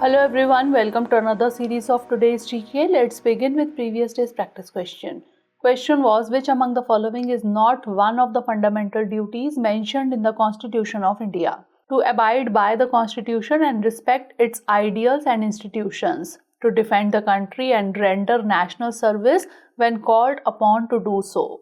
Hello everyone, welcome to another series of today's GK. Let's begin with previous day's practice question. Question was, which among the following is not one of the fundamental duties mentioned in the Constitution of India? To abide by the Constitution and respect its ideals and institutions, to defend the country and render national service when called upon to do so,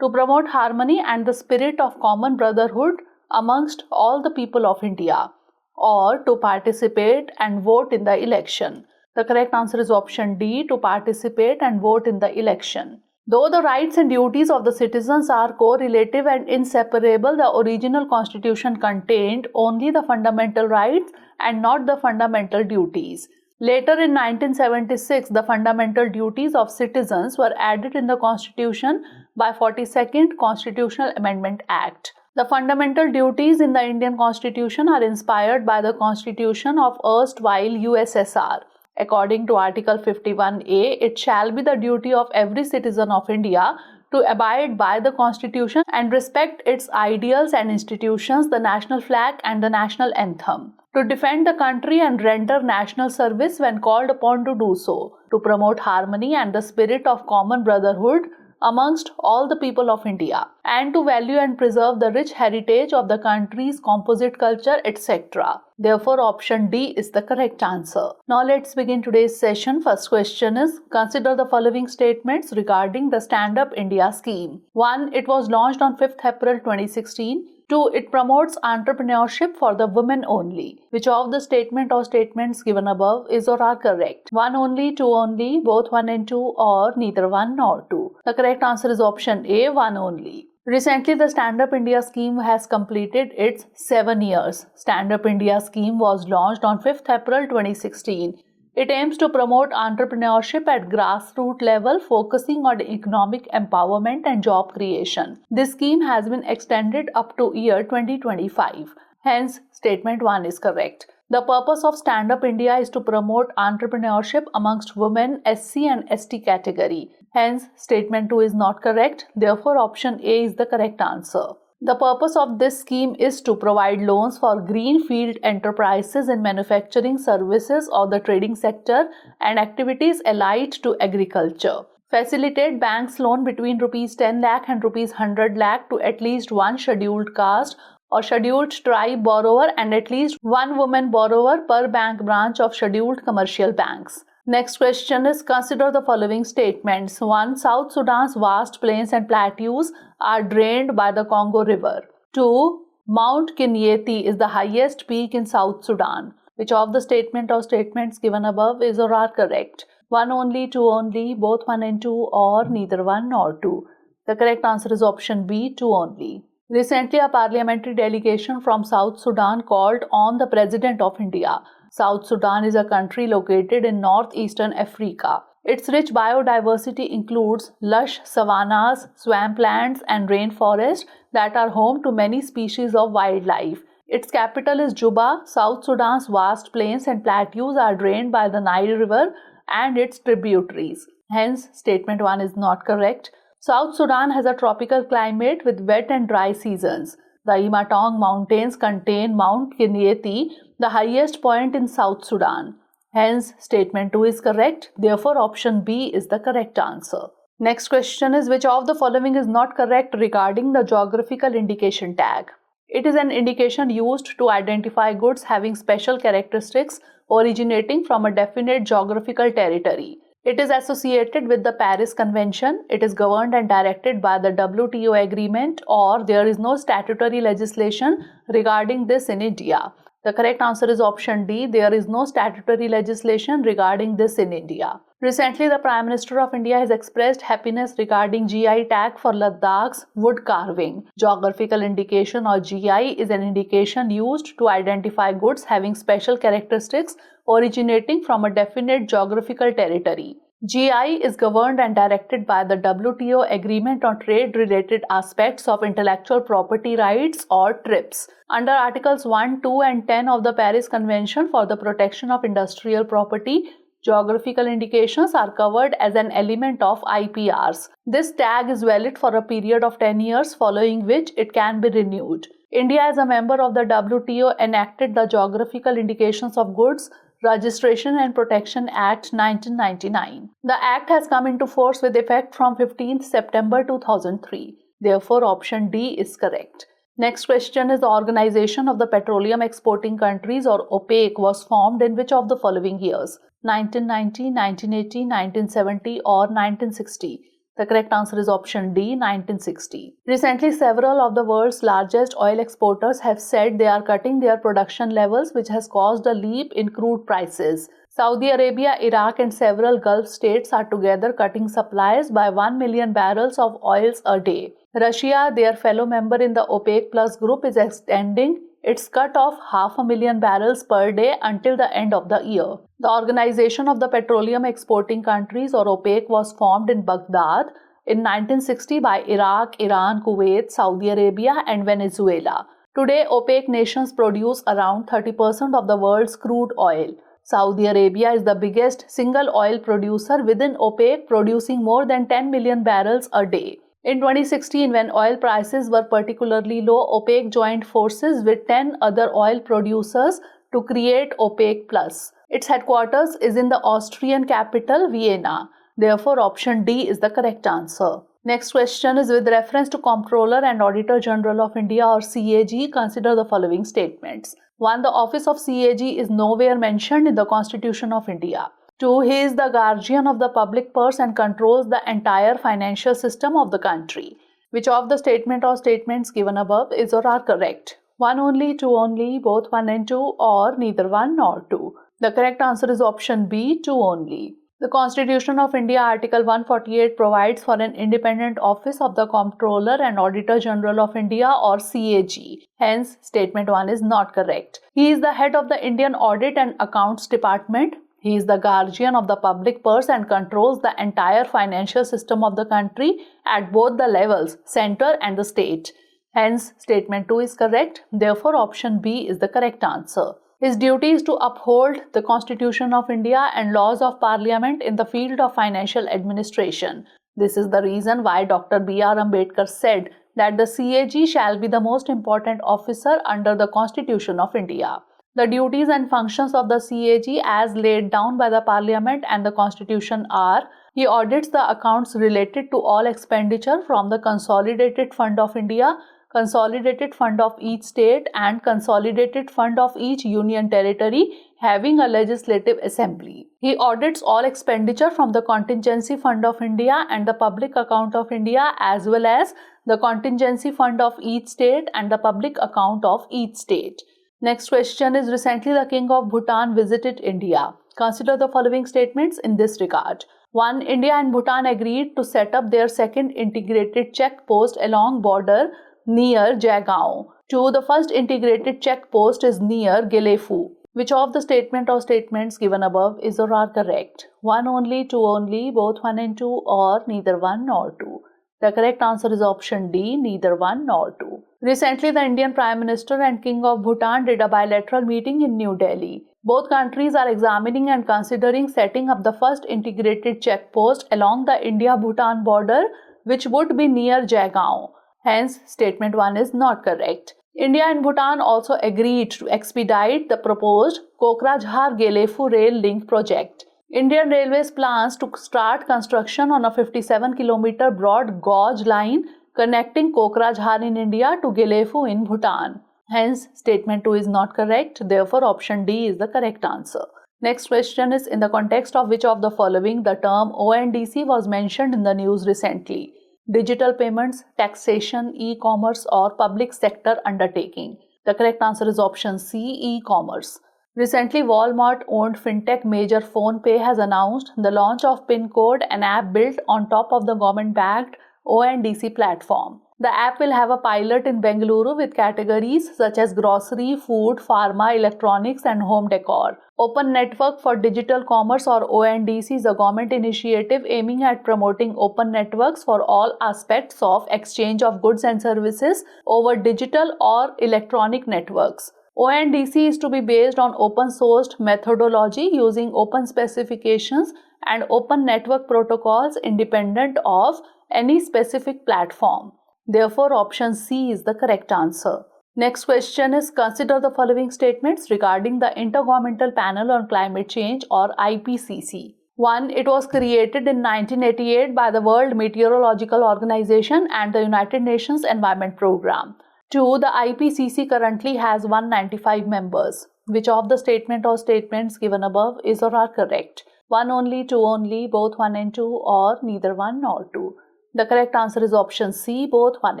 to promote harmony and the spirit of common brotherhood amongst all the people of India, or to participate and vote in the election. The correct answer is option D, to participate and vote in the election. Though the rights and duties of the citizens are correlative and inseparable, the original constitution contained only the fundamental rights and not the fundamental duties. Later in 1976, the fundamental duties of citizens were added in the constitution by 42nd Constitutional Amendment Act. The fundamental duties in the Indian Constitution are inspired by the Constitution of erstwhile USSR. According to Article 51A, it shall be the duty of every citizen of India to abide by the Constitution and respect its ideals and institutions, the national flag and the national anthem, to defend the country and render national service when called upon to do so, to promote harmony and the spirit of common brotherhood amongst all the people of India, and to value and preserve the rich heritage of the country's composite culture, etc. Therefore, option D is the correct answer. Now let's begin today's session. First question is, consider the following statements regarding the Stand Up India scheme. 1. It was launched on 5th April 2016. 2. It promotes entrepreneurship for the women only. Which of the statement or statements given above is or are correct? 1 only, 2 only, both 1 and 2, or neither 1 nor 2? The correct answer is option A, 1 only. Recently, the Stand Up India scheme has completed its 7 years. Stand Up India scheme was launched on 5th April 2016. It aims to promote entrepreneurship at grassroots level, focusing on economic empowerment and job creation. This scheme has been extended up to year 2025. Hence, statement 1 is correct. The purpose of Stand Up India is to promote entrepreneurship amongst women, SC and ST category. Hence, statement 2 is not correct. Therefore, option A is the correct answer. The purpose of this scheme is to provide loans for greenfield enterprises in manufacturing, services or the trading sector and activities allied to agriculture. Facilitate banks loan between rupees 10 lakh and rupees 100 lakh to at least one scheduled caste or scheduled tribe borrower and at least one woman borrower per bank branch of scheduled commercial banks. Next question is, consider the following statements. 1. South Sudan's vast plains and plateaus are drained by the Congo River. 2. Mount Kinyeti is the highest peak in South Sudan. Which of the statement or statements given above is or are correct? 1 only, 2 only, both 1 and 2, or neither 1 nor 2? The correct answer is option B, 2 only. Recently, a parliamentary delegation from South Sudan called on the President of India. South Sudan is a country located in northeastern Africa. Its rich biodiversity includes lush savannas, swamplands, and rainforests that are home to many species of wildlife. Its capital is Juba. South Sudan's vast plains and plateaus are drained by the Nile River and its tributaries. Hence, statement 1 is not correct. South Sudan has a tropical climate with wet and dry seasons. The Imatong Mountains contain Mount Kinyeti, the highest point in South Sudan. Hence, statement 2 is correct. Therefore, option B is the correct answer. Next question is, which of the following is not correct regarding the geographical indication tag? It is an indication used to identify goods having special characteristics originating from a definite geographical territory. It is associated with the Paris Convention. It is governed and directed by the WTO agreement, or there is no statutory legislation regarding this in India. The correct answer is option D. There is no statutory legislation regarding this in India. Recently, the Prime Minister of India has expressed happiness regarding GI tag for Ladakh's wood carving. Geographical indication or GI is an indication used to identify goods having special characteristics originating from a definite geographical territory. GI is governed and directed by the WTO Agreement on Trade-Related Aspects of Intellectual Property Rights, or TRIPS. Under Articles 1, 2 and 10 of the Paris Convention for the Protection of Industrial Property, geographical indications are covered as an element of IPRs. This tag is valid for a period of 10 years, following which it can be renewed. India, as a member of the WTO, enacted the Geographical Indications of Goods Registration and Protection Act 1999. The act has come into force with effect from 15th September 2003. Therefore, option D is correct. Next question is the Organization of the Petroleum Exporting Countries or OPEC was formed in which of the following years? 1990, 1980, 1970 or 1960? The correct answer is option D, 1960. Recently, several of the world's largest oil exporters have said they are cutting their production levels, which has caused a leap in crude prices. Saudi Arabia, Iraq and several Gulf states are together cutting supplies by 1 million barrels of oils a day. Russia, their fellow member in the OPEC Plus group, is extending its cut of 500,000 barrels per day until the end of the year. The Organization of the Petroleum Exporting Countries or OPEC was formed in Baghdad in 1960 by Iraq, Iran, Kuwait, Saudi Arabia and Venezuela. Today, OPEC nations produce around 30% of the world's crude oil. Saudi Arabia is the biggest single oil producer within OPEC, producing more than 10 million barrels a day. In 2016, when oil prices were particularly low, OPEC joined forces with 10 other oil producers to create OPEC Plus. Its headquarters is in the Austrian capital, Vienna. Therefore, option D is the correct answer. Next question is with reference to Comptroller and Auditor General of India or CAG, consider the following statements. 1. The office of CAG is nowhere mentioned in the Constitution of India. 2. He is the guardian of the public purse and controls the entire financial system of the country. Which of the statement or statements given above is or are correct? 1 only, 2 only, both 1 and 2 or neither 1 nor 2? The correct answer is option B, 2 only. The Constitution of India Article 148 provides for an independent office of the Comptroller and Auditor General of India or CAG. Hence, statement 1 is not correct. He is the head of the Indian Audit and Accounts Department. He is the guardian of the public purse and controls the entire financial system of the country at both the levels, center and the state. Hence, statement 2 is correct. Therefore, option B is the correct answer. His duty is to uphold the Constitution of India and laws of Parliament in the field of financial administration. This is the reason why Dr. B.R. Ambedkar said that the CAG shall be the most important officer under the Constitution of India. The duties and functions of the CAG as laid down by the Parliament and the Constitution are: he audits the accounts related to all expenditure from the Consolidated Fund of India, Consolidated Fund of each state and Consolidated Fund of each union territory having a legislative assembly. He audits all expenditure from the Contingency Fund of India and the Public Account of India as well as the Contingency Fund of each state and the Public Account of each state. Next question is, recently the King of Bhutan visited India. Consider the following statements in this regard. 1. India and Bhutan agreed to set up their second integrated check post along border near Jagaon. 2. The first integrated check post is near Gelefu. Which of the statement or statements given above is or are correct? 1 only, 2 only, both 1 and 2 or neither 1 nor 2? The correct answer is option D, neither 1 nor 2. Recently, the Indian Prime Minister and King of Bhutan did a bilateral meeting in New Delhi. Both countries are examining and considering setting up the first integrated check post along the India-Bhutan border, which would be near Jagaon. Hence, statement 1 is not correct. India and Bhutan also agreed to expedite the proposed Kokrajhar-Gelefu rail link project. Indian Railways plans to start construction on a 57-kilometer broad gauge line connecting Kokrajhar in India to Gelefu in Bhutan. Hence, statement 2 is not correct. Therefore, option D is the correct answer. Next question is, in the context of which of the following the term ONDC was mentioned in the news recently? Digital payments, taxation, e-commerce or public sector undertaking? The correct answer is option C, e-commerce. Recently, Walmart-owned fintech major PhonePe has announced the launch of PinCode, an app built on top of the government-backed ONDC platform. The app will have a pilot in Bengaluru with categories such as grocery, food, pharma, electronics and home decor. Open Network for Digital Commerce or ONDC is a government initiative aiming at promoting open networks for all aspects of exchange of goods and services over digital or electronic networks. ONDC is to be based on open-sourced methodology using open specifications and open network protocols independent of any specific platform. Therefore, option C is the correct answer. Next question is, consider the following statements regarding the Intergovernmental Panel on Climate Change or IPCC. 1. It was created in 1988 by the World Meteorological Organization and the United Nations Environment Programme. 2. The IPCC currently has 195 members. Which of the statement or statements given above is or are correct? 1 only, 2 only, both 1 and 2, or neither 1 nor 2? The correct answer is option C, both 1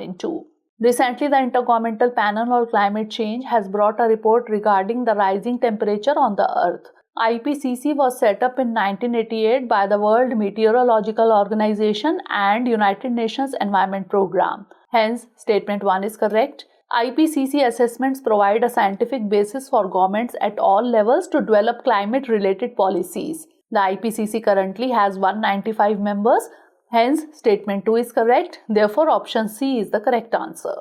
and 2. Recently, the Intergovernmental Panel on Climate Change has brought a report regarding the rising temperature on the Earth. IPCC was set up in 1988 by the World Meteorological Organization and United Nations Environment Programme. Hence, statement 1 is correct. IPCC assessments provide a scientific basis for governments at all levels to develop climate-related policies. The IPCC currently has 195 members. Hence, statement 2 is correct. Therefore, option C is the correct answer.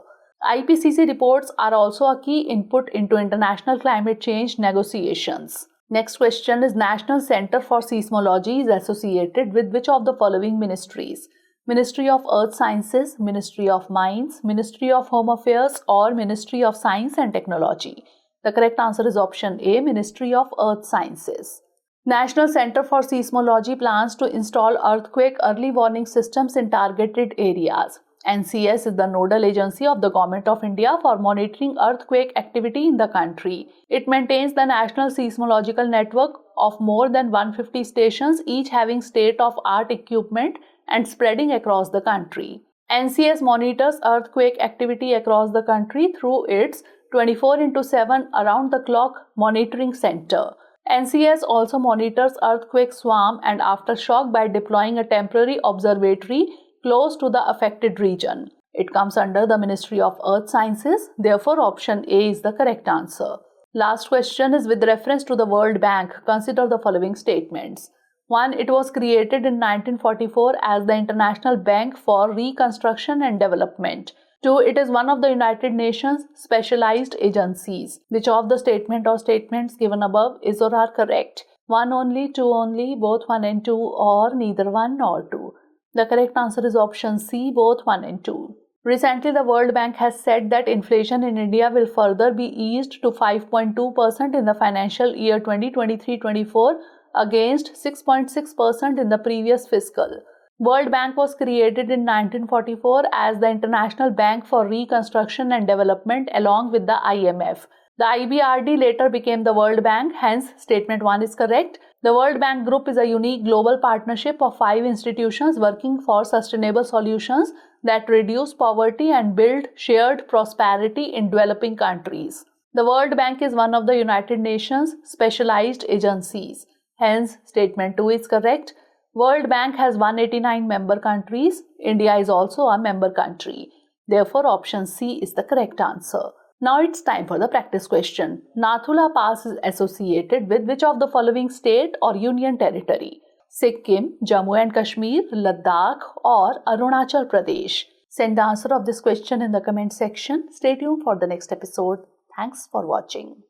IPCC reports are also a key input into international climate change negotiations. Next question is, National Center for Seismology is associated with which of the following ministries? Ministry of Earth Sciences, Ministry of Mines, Ministry of Home Affairs, or Ministry of Science and Technology? The correct answer is option A, Ministry of Earth Sciences. National Center for Seismology plans to install earthquake early warning systems in targeted areas. NCS is the nodal agency of the Government of India for monitoring earthquake activity in the country. It maintains the National Seismological Network of more than 150 stations, each having state-of-art equipment and spreading across the country. NCS monitors earthquake activity across the country through its 24/7 around-the-clock monitoring center. NCS also monitors earthquake swarm and aftershock by deploying a temporary observatory close to the affected region. It comes under the Ministry of Earth Sciences. Therefore, option A is the correct answer. Last question is, with reference to the World Bank, consider the following statements. 1. It was created in 1944 as the International Bank for Reconstruction and Development. 2. It is one of the United Nations specialized agencies. Which of the statement or statements given above is or are correct? 1 only, 2 only, both 1 and 2, or neither 1 nor 2? The correct answer is option C, both 1 and 2. Recently, the World Bank has said that inflation in India will further be eased to 5.2% in the financial year 2023-24 against 6.6% in the previous fiscal. World Bank was created in 1944 as the International Bank for Reconstruction and Development along with the IMF. The IBRD later became the World Bank, hence statement 1 is correct. The World Bank Group is a unique global partnership of 5 institutions working for sustainable solutions that reduce poverty and build shared prosperity in developing countries. The World Bank is one of the United Nations specialized agencies. Hence, statement 2 is correct. World Bank has 189 member countries. India is also a member country. Therefore, option C is the correct answer. Now it's time for the practice question. Nathula Pass is associated with which of the following state or union territory? Sikkim, Jammu and Kashmir, Ladakh, or Arunachal Pradesh? Send the answer of this question in the comment section. Stay tuned for the next episode. Thanks for watching.